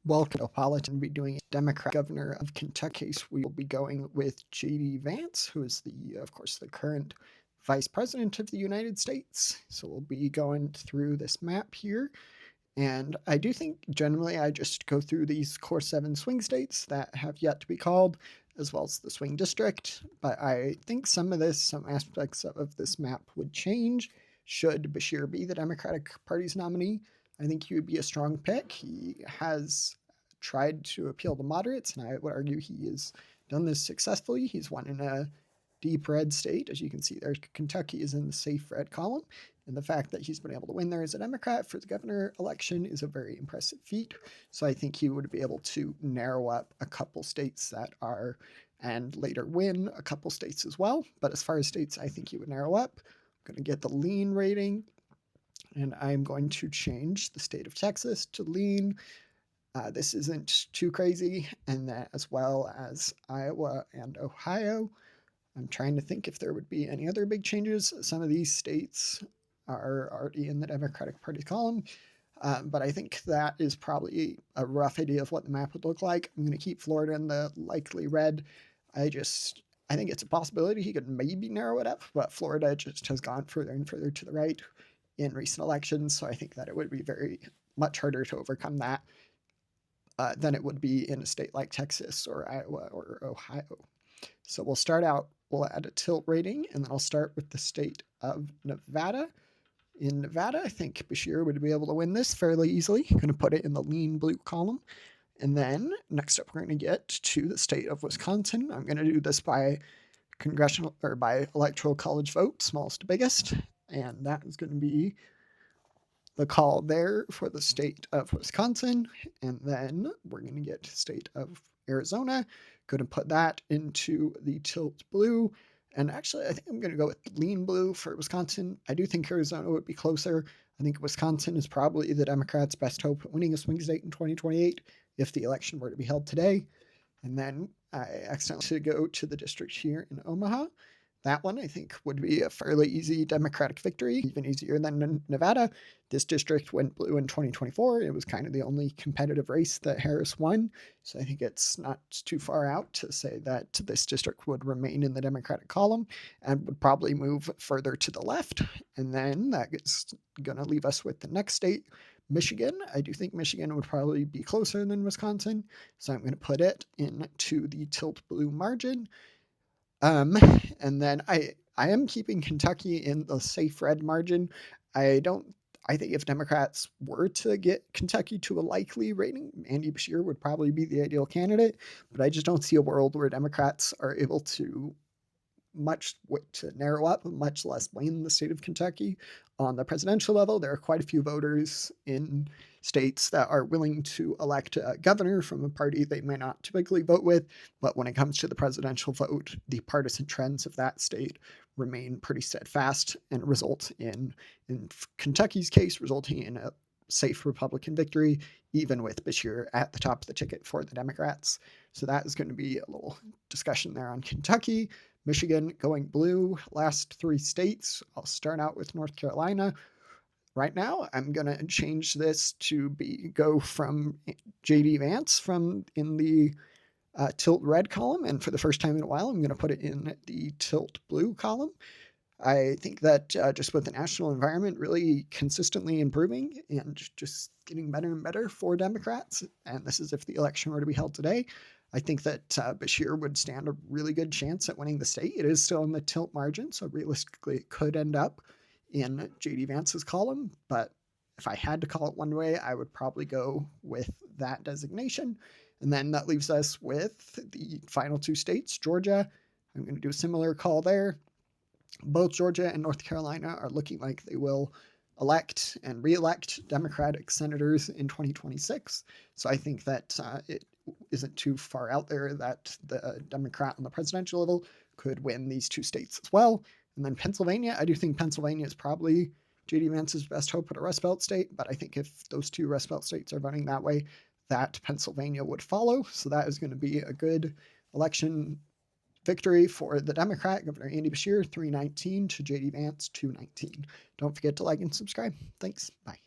Welcome to Politan. Be doing Democrat governor of Kentucky. We will be going with J.D. Vance, who is of course, the current vice president of the United States. So we'll be going through this map here. And I do think generally I just go through these core 7 swing states that have yet to be called, as well as the swing district. But I think some aspects of this map would change should Beshear be the Democratic Party's nominee. I think he would be a strong pick. He has tried to appeal to moderates, and I would argue he has done this successfully. He's won in a deep red state. As you can see there, Kentucky is in the safe red column. And the fact that he's been able to win there as a Democrat for the governor election is a very impressive feat. So I think he would be able to narrow up a couple states that are, and later win a couple states as well. But as far as states, I think he would narrow up. I'm going to get the lean rating, and I'm going to change the state of Texas to lean. This isn't too crazy, and that as well as Iowa and Ohio. I'm trying to think if there would be any other big changes. Some of these states are already in the Democratic Party column, but I think that is probably a rough idea of what the map would look like. I'm going to keep Florida in the likely red. I think it's a possibility he could maybe narrow it up, but Florida just has gone further and further to the right in recent elections, so I think that it would be very much harder to overcome that than it would be in a state like Texas or Iowa or Ohio. So we'll add a tilt rating, and then I'll start with the state of Nevada. In Nevada, I think Beshear would be able to win this fairly easily. I'm going to put it in the lean blue column. And then next up, we're going to get to the state of Wisconsin. I'm going to do this by by electoral college vote, smallest to biggest. And that is going to be the call there for the state of Wisconsin. And then we're going to get to the state of Arizona. Going to put that into the tilt blue. And actually, I think I'm going to go with lean blue for Wisconsin. I do think Arizona would be closer. I think Wisconsin is probably the Democrats' best hope at winning a swing state in 2028 if the election were to be held today. And then I accidentally go to the district here in Omaha. That one, I think, would be a fairly easy Democratic victory, even easier than Nevada. This district went blue in 2024. It was kind of the only competitive race that Harris won. So I think it's not too far out to say that this district would remain in the Democratic column and would probably move further to the left. And then that is going to leave us with the next state, Michigan. I do think Michigan would probably be closer than Wisconsin. So I'm going to put it into the tilt blue margin. And then I am keeping Kentucky in the safe red margin. I think if Democrats were to get Kentucky to a likely rating, Andy Beshear would probably be the ideal candidate, but I just don't see a world where Democrats are able to narrow up, much less win the state of Kentucky. On the presidential level, there are quite a few voters in states that are willing to elect a governor from a party they may not typically vote with, but when it comes to the presidential vote, the partisan trends of that state remain pretty steadfast and result in Kentucky's case, resulting in a safe Republican victory, even with Beshear at the top of the ticket for the Democrats. So that is going to be a little discussion there on Kentucky. Michigan going blue, last 3 states. I'll start out with North Carolina. Right now, I'm going to change this to go from J.D. Vance in the tilt red column, and for the first time in a while, I'm going to put it in the tilt blue column. I think that just with the national environment really consistently improving and just getting better and better for Democrats, and this is if the election were to be held today, I think that Beshear would stand a really good chance at winning the state. It is still in the tilt margin, so realistically it could end up in J.D. Vance's column, but if I had to call it one way, I would probably go with that designation. And then that leaves us with the final 2 states, Georgia. I'm going to do a similar call there. Both Georgia and North Carolina are looking like they will elect and re-elect Democratic senators in 2026. So I think that it isn't too far out there that the Democrat on the presidential level could win these 2 states as well. And then Pennsylvania, I do think Pennsylvania is probably J.D. Vance's best hope at a Rust Belt state, but I think if those 2 Rust Belt states are voting that way, that Pennsylvania would follow. So that is going to be a good election victory for the Democrat, Governor Andy Beshear, 319 to J.D. Vance, 219. Don't forget to like and subscribe. Thanks. Bye.